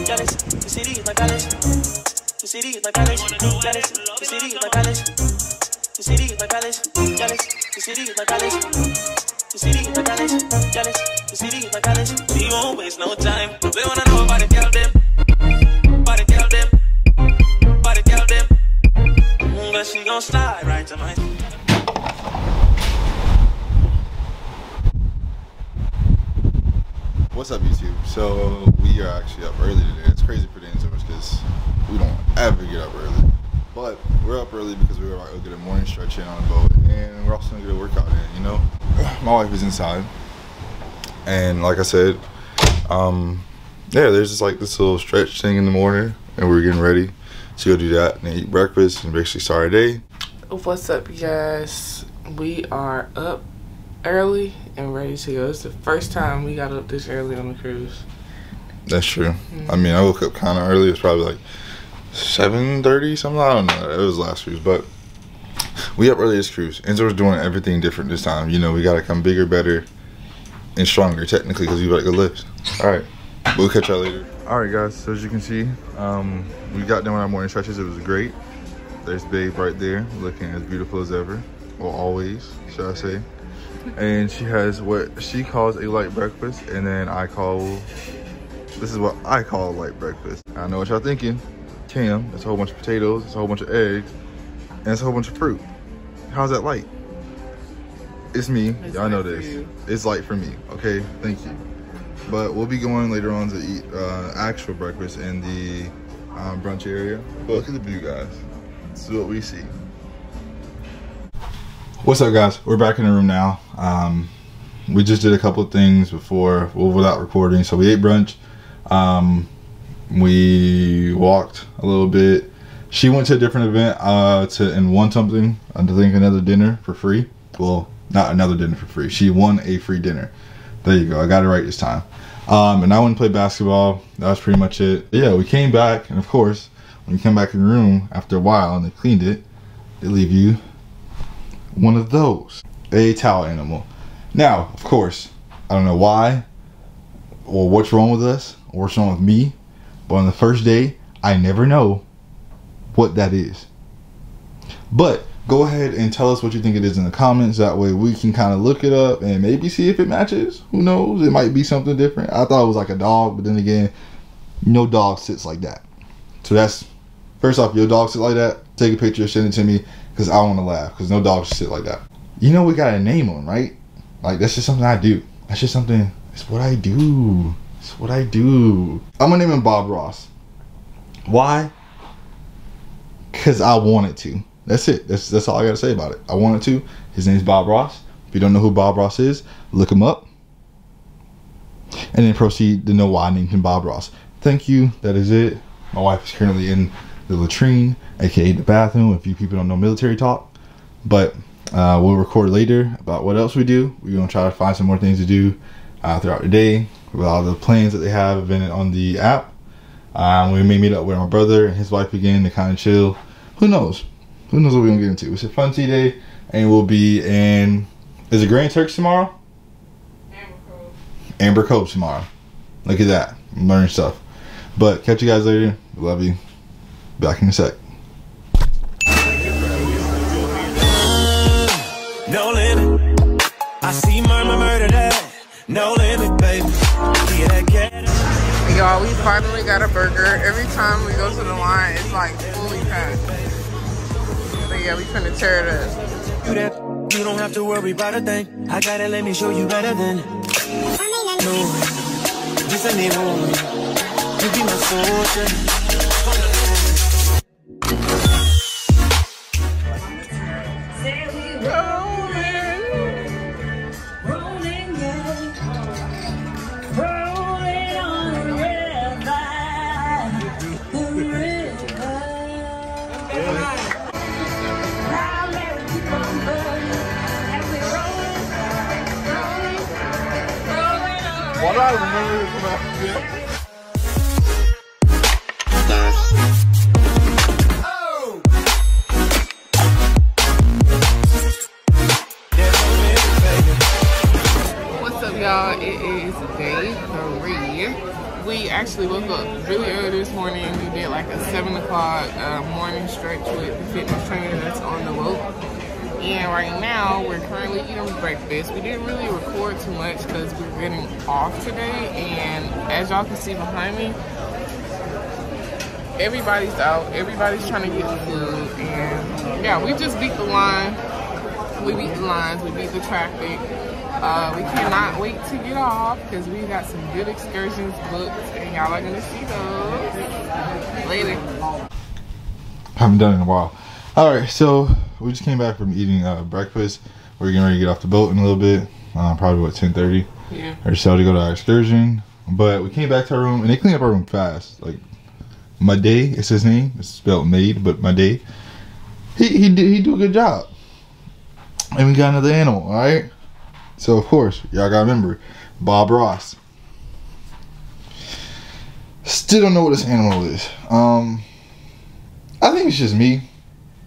jealous. The city is my palace. The city is my palace. Jealous. The city is my palace. The city is my palace. Jealous. The city is my palace. The city is my palace. Jealous. The city is my palace. We won't waste no time. We wanna know about the girl them. About the girl them. About the girl them. But she gon' slide right to my. What's up, YouTube? So we are actually up early today. It's crazy for the Enzors because we don't ever get up early. But we're up early because we were about to get a morning stretch in on the boat, and we're also gonna get a workout in, you know? My wife is inside. And like I said, yeah, there's just like this little stretch thing in the morning, and we're getting ready to go do that and eat breakfast and basically start our day. What's up, you guys? We are up early and ready to go. It's the first time we got up this early on the cruise. That's true. I mean, I woke up kind of early. It was probably like 7:30 something. I don't know. It was last cruise, but we up early this cruise. Enzors doing everything different this time. You know, we got to come bigger, better, and stronger technically because we got to go lift. All right, we'll catch y'all later. All right, guys. So as you can see, we got done with our morning stretches. It was great. There's Babe right there, looking as beautiful as ever, or always, should I say? And she has what she calls a light breakfast, and then this is what I call a light breakfast. I know what y'all thinking. Cam, it's a whole bunch of potatoes, it's a whole bunch of eggs, and it's a whole bunch of fruit. How's that light? It's me. Y'all know this. It's light for me, okay? Thank you. But we'll be going later on to eat actual breakfast in the brunch area. But look at the view, guys. This is what we see. What's up, guys? We're back in the room now. We just did a couple of things before, well, without recording. So we ate brunch. We walked a little bit. She went to a different event and won something. I think another dinner for free. Well, not another dinner for free. She won a free dinner. There you go. I got it right this time. And I went and played basketball. That was pretty much it. But yeah, we came back, and of course, when you come back in the room after a while and they cleaned it, they leave you one of those, a towel animal. Now, of course, I don't know why or what's wrong with us or what's wrong with me, but on the first day, I never know what that is. But go ahead and tell us what you think it is in the comments. That way we can kind of look it up and maybe see if it matches. Who knows? It might be something different. I thought it was like a dog, but then again, no dog sits like that. So that's, first off, your dog sit like that, take a picture, send it to me, because I want to laugh, because no dogs sit like that. You know we got a name on, right? Like, that's just something I do. That's just something, it's what I do. It's what I do. I'm going to name him Bob Ross. Why? Because I wanted to. That's it. That's all I got to say about it. I wanted to. His name's Bob Ross. If you don't know who Bob Ross is, look him up. And then proceed to know why I named him Bob Ross. Thank you. That is it. My wife is currently in the latrine, aka the bathroom, if you people don't know military talk. But we'll record later about what else we do. We're going to try to find some more things to do throughout the day with all the plans that they have invented on the app. We may meet up with my brother and his wife again to kind of chill. Who knows? Who knows what we're going to get into? It's a fun tea day, and we'll be in, is it Grand Turks tomorrow? Amber Cove tomorrow. Look at that. I'm learning stuff. But catch you guys later. Love you. Back in a sec. No limit. I see murder that. No limit, baby. Y'all, we finally got a burger. Every time we go to the line, it's like fully packed. But yeah, we finna tear it up. You don't have to worry about a thing. I gotta let me show you better than. No, this ain't even. You be my soldier. What I remember from that. actually woke up really early this morning. We did like a 7 o'clock morning stretch with the fitness trainer that's on the boat. And right now, we're currently eating breakfast. We didn't really record too much because we're getting off today. And as y'all can see behind me, everybody's out. Everybody's trying to get food. And yeah, we just beat the line. We beat the lines. We beat the traffic. We cannot wait to get off because we got some good excursions booked. And y'all are going to see those later. Haven't done it in a while. Alright, so we just came back from eating breakfast. We're getting ready to get off the boat in a little bit. Probably what, 10:30 or so to go to our excursion. But we came back to our room and they cleaned up our room fast. Like Made is his name. It's spelled Made, but Made. He do a good job. And we got another animal, alright? So of course, y'all gotta remember, Bob Ross. Still don't know what this animal is. I think it's just me.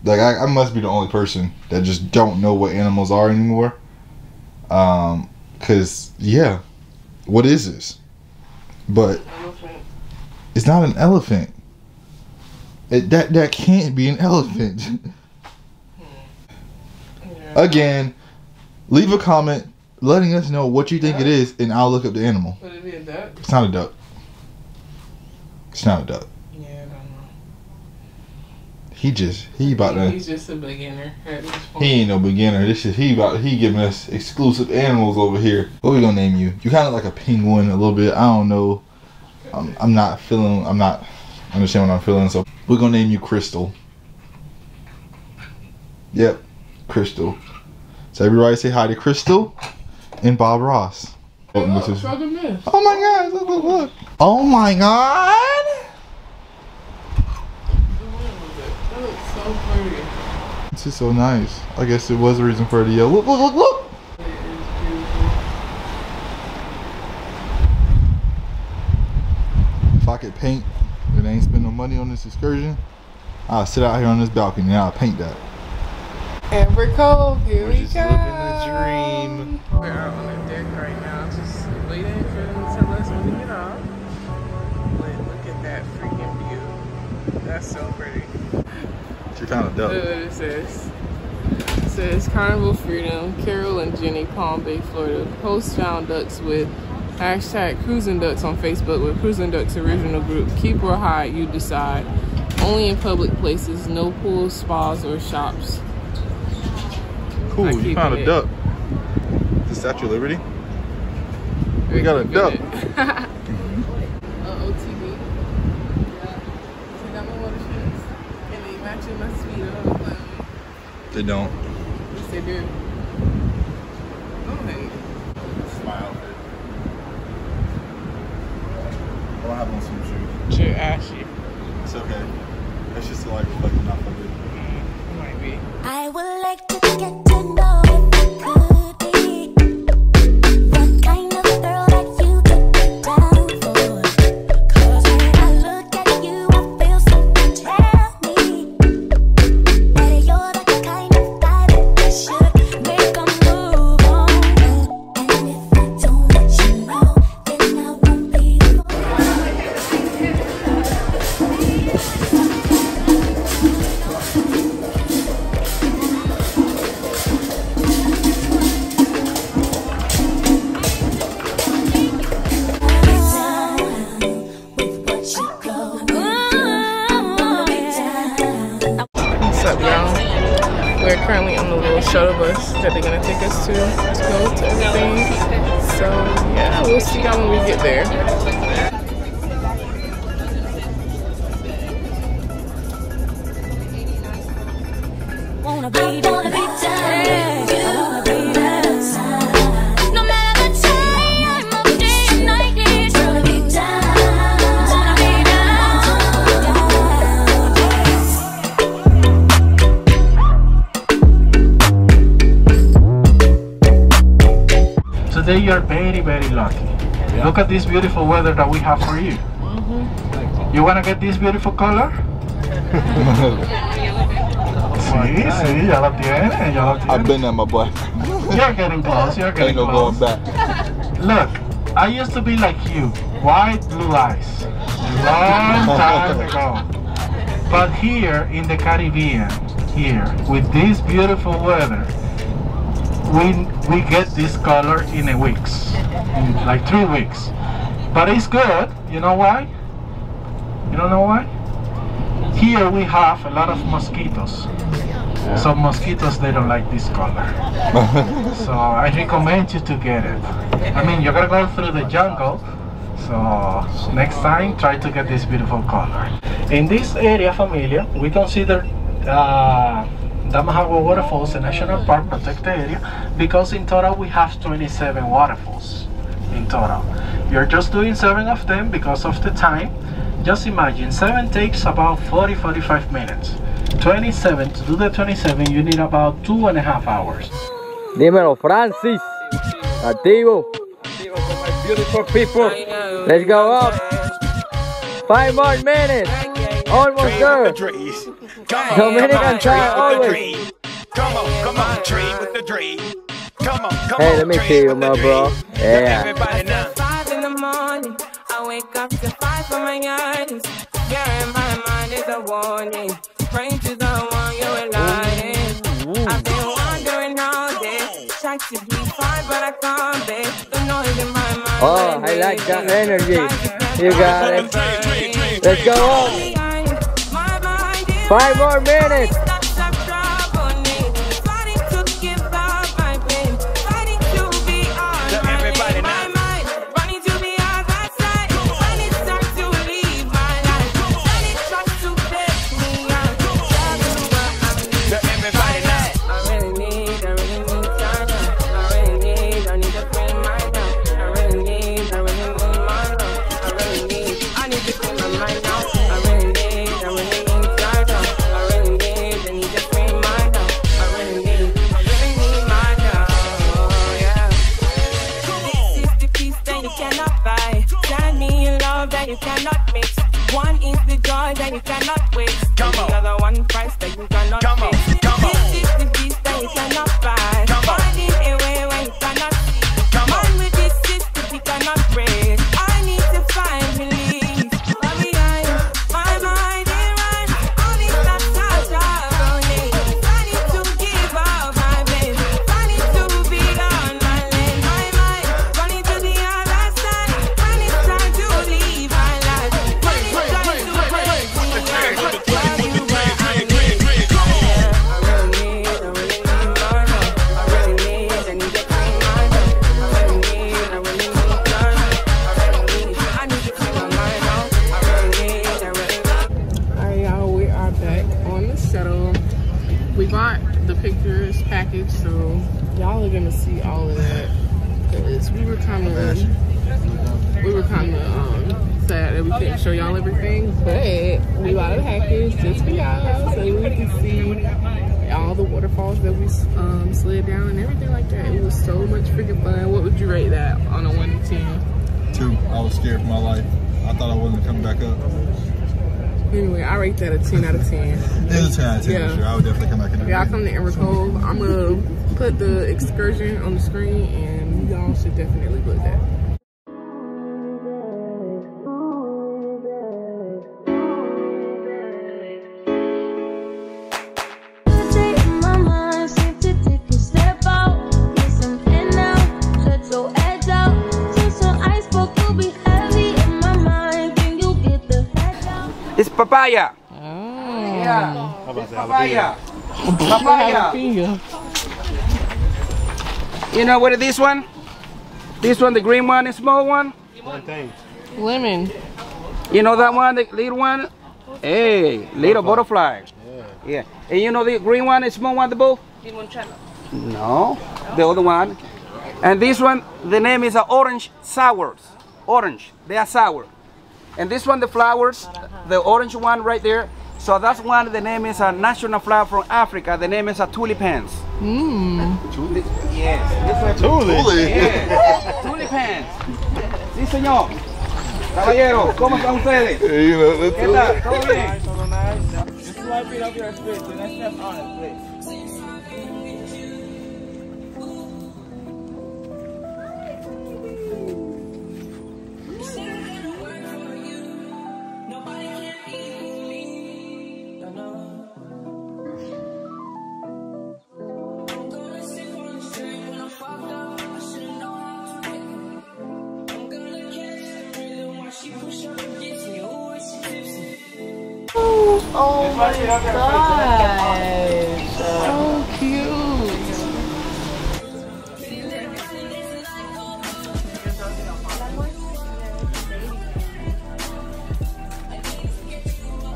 Like I must be the only person that just don't know what animals are anymore. Cause yeah, what is this? But it's not an elephant. That can't be an elephant. Again, leave a comment letting us know what you think it is, and I'll look up the animal. Could it be a duck? It's not a duck. It's not a duck. Yeah, I don't know. He's just a beginner at this point. He ain't no beginner. This is he giving us exclusive animals over here. What we gonna name you? You kind of like a penguin a little bit. I don't know. I'm not understand what I'm feeling. So we're gonna name you Crystal. Yep, Crystal. So everybody say hi to Crystal and Bob Ross. Oh my God! Look! Oh my God! So pretty. This is so nice. I guess it was a reason for her to yell. Look! It is beautiful. If I could paint and I ain't spend no money on this excursion, I'll sit out here on this balcony and I'll paint that. Amber Cove, here we just go. living the dream. We're out on the deck right now, just waiting for them to tell us when to get off. But look at that freaking view. That's so pretty. She found a duck. Look what it says. It says Carnival Freedom, Carol and Jenny, Palm Bay, Florida. Hosts found ducks with hashtag Cruising Ducks on Facebook with Cruising Ducks original group. Keep or hide, you decide. Only in public places, no pools, spas, or shops. Cool, you found a duck. Is the Statue of Liberty? We got a duck. OTB. See that my water shoes? And they matching my speedo. They don't. Yes, they do. Okay. It's my outfit. I don't have on some shoes. You're ashy. It's okay. It's just like not for good. It might be. I would like to get to know if you could be the kind of girl that you could get down for. 'Cause when I look at you, I feel something tell me that you're the kind of guy that I should make a move on. And if I don't let you know, then I won't be the We're currently on the little shuttle bus that they're gonna take us to go to everything. So yeah, we'll see y'all when we get there. wanna be down. No matter the time of day and night, it's gonna be down. Wanna be down. Today you are very, very lucky. Yeah. Look at this beautiful weather that we have for you. You wanna get this beautiful color? Sí, ya lo tiene, ya lo tiene. I've been there, my boy. You're getting close, you're getting close. Ain't no going back. Look, I used to be like you. white blue ice. Long time ago. But here in the Caribbean, here with this beautiful weather, we get this color in a weeks, in like 3 weeks. But it's good. You know why? You don't know why? Here we have a lot of mosquitoes. Some mosquitoes, they don't like this color. So I recommend you to get it. I mean, you're gonna go through the jungle, so next time try to get this beautiful color. In this area, familia, we consider Damajagua Waterfalls a national park protected area because in total we have 27 waterfalls in total. You're just doing 7 of them because of the time. Just imagine 7 takes about 40-45 minutes. 27, to do the 27 you need about 2.5 hours. Dímelo, Francis. Activo. Beautiful people. Let's go up. 5 more minutes. Almost there. Dominican time, always. Come on, trade with the dream. Come on, Hey, let me see you, my bro. Yeah. everybody now. 5 in the morning, I wake up to 5 for my eyes. Yeah, in my mind is a warning. Pray to the one you're relying. I've been wandering all day. Try to be fine, but I can't be. The noise in my mind. Oh, I like that energy. You got it. Let's go up. 5 more minutes. Everybody now. You cannot mix. One is the joy that you cannot waste. The other one price that you cannot fix. This is the beast that you cannot buy. Finding a way where you cannot see. Man with this system you cannot break. I need to find relief. But behind my mind it runs. All these thoughts are troubling. I need to give up my pain. I need to be on my lane. My mind running to the other side. When it's time to leave my life. When it's time to break me. Alright, y'all, we are back on the shuttle. We bought the pictures package, so y'all are gonna see all of that. Cause we were kind of sad that we couldn't show y'all everything, but we bought a package just for y'all so we can see all the waterfalls that we slid down and everything like that. It was so much freaking fun. What would you rate that on a 1 to 10? 2. I was scared for my life. I thought I wasn't coming back up. Anyway, I rate that a 10 out of 10. It's a 10 out of 10 Yeah. for sure. I would definitely come back and do it. Y'all come to Enzors Cove. I'm gonna put the excursion on the screen and y'all should definitely book that. It's papaya. Yeah. Papaya. Papaya. You know what is this one? This one, the green one, the small one. Lemon. You know that one, the little one? Hey, little butterfly. Yeah. And you know the green one, the small one, the bull? No, the other one. And this one, the name is orange sours. Orange, they are sour. And this one, the flowers, the orange one right there. So that's one, the name is a national flower from Africa. The name is a tulipans. Yes. This one, Tulip. tulipans. Sí, señor. Caballero, ¿cómo están ustedes? You know, that's ¿Qué tal? ¿Todo bien? Just swipe it up your space. The next step on it, please. Oh my gosh. So cute.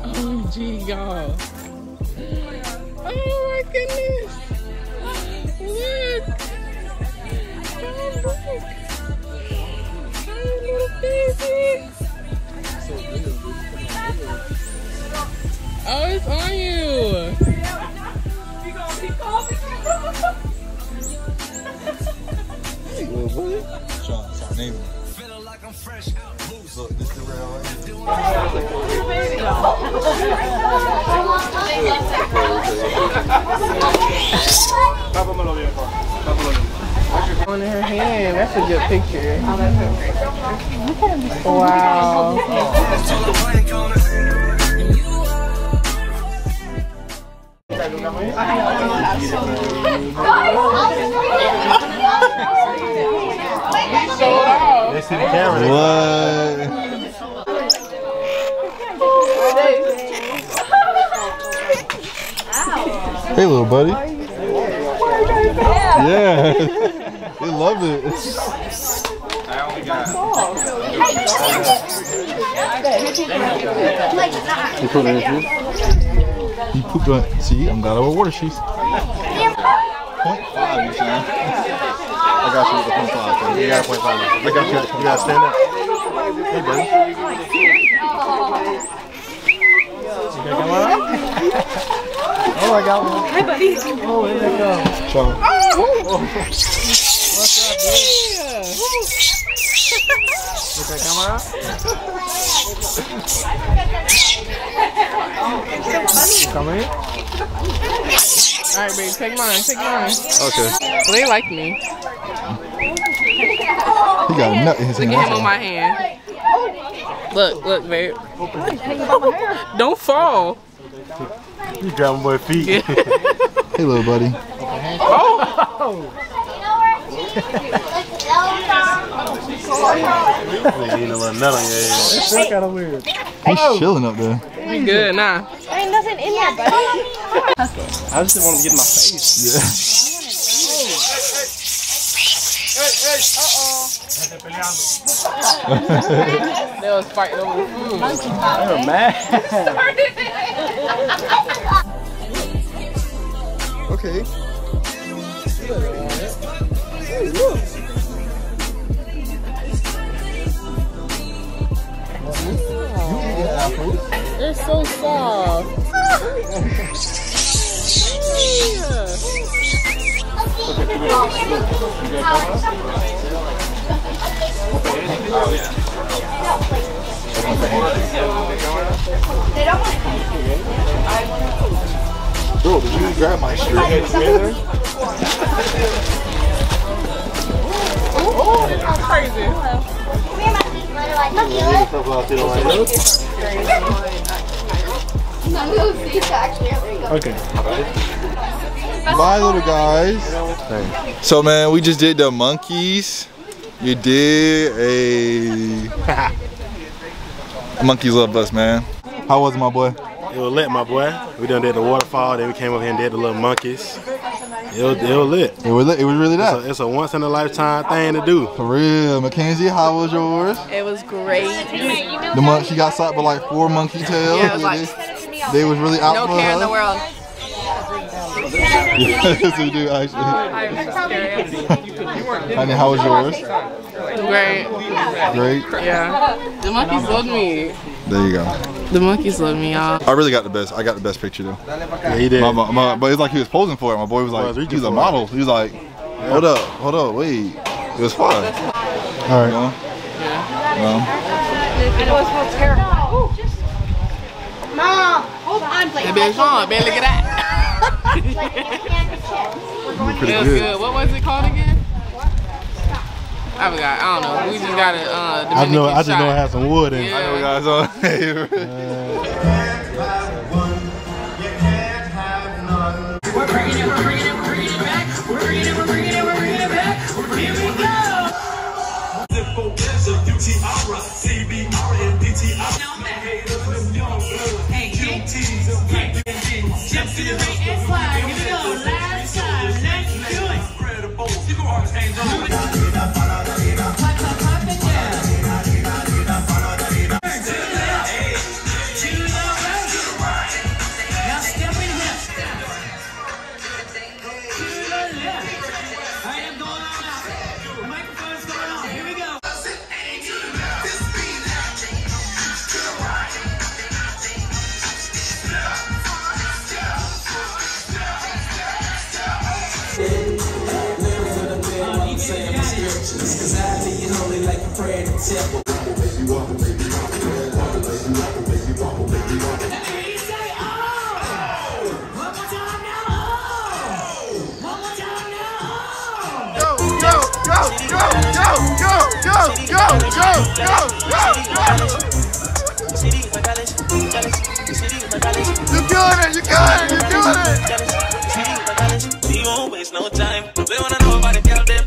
OMG, y'all. Oh my goodness. Look. Oh, look. Oh, little baby. Oh, it's on you. Hey, little boy. Sean, name him. Look, this is the real On her hand. That's a good picture. Wow. They see the camera. What? Hey, little buddy. Yeah. They love it. I only got. You pooped on it. See, I'm got over water sheets. 0.5, you saying? I got you with the 0.5. You got 0.5. I got you. You gotta stand up. Hey, buddy. Oh, I got one. Hi, buddy. Oh, there you go. Ciao. What's up, dude? Get that camera out? Come in. Alright, babe, take mine, take mine. Okay. Well, they like me. He got a nut in his Look hand. at him on my hand. Look, look, babe. Don't fall. You got my boy feet. Yeah. Hey, little buddy. Oh! Ain't a little nut on your head. That's kind of weird. He's chilling up there. You good, nah. Ain't nothing in there, buddy. I just want to get in my face. Yeah. They was fighting over the food. They're mad. Okay. Hey, look. They're so soft. Bro, did you grab my shirt? Oh, that's crazy. Okay. Bye, little guys. So, man, we just did the monkeys. You did a... Monkeys love us, man. How was it, my boy? It was lit, my boy. We done did the waterfall, then we came up here and did the little monkeys. It was lit. It was really that. It's a once in a lifetime thing to do. For real. Mackenzie, how was yours? It was great. The monk, she got slapped with like 4 monkey tails. Yeah, it was like, they was really out no for care her. in the world. Yes, we do actually. Honey, how was yours? Great. Great. Yeah. The monkeys love me. There you go. The monkeys love me, y'all. I really got the best. I got the best picture though. Yeah, he did. But it's like he was posing for it. My boy was like, he's a model. He was like, hold up, wait. It was fun. All right. Yeah. It was so terrible. Mom, hold on, please. Hey, baby, Sean, baby, look at that. Pretty It was good. good. What was it called again? I forgot. I don't know. We just got a Dominican I just know it had some wood in it. Yeah. I know guys on. Hey, You doing it, you doing it, you doing it. We won't waste no time. We wanna know about the girl them.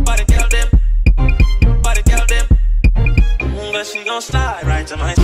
About the girl them. About the girl them. But she gon' slide right to my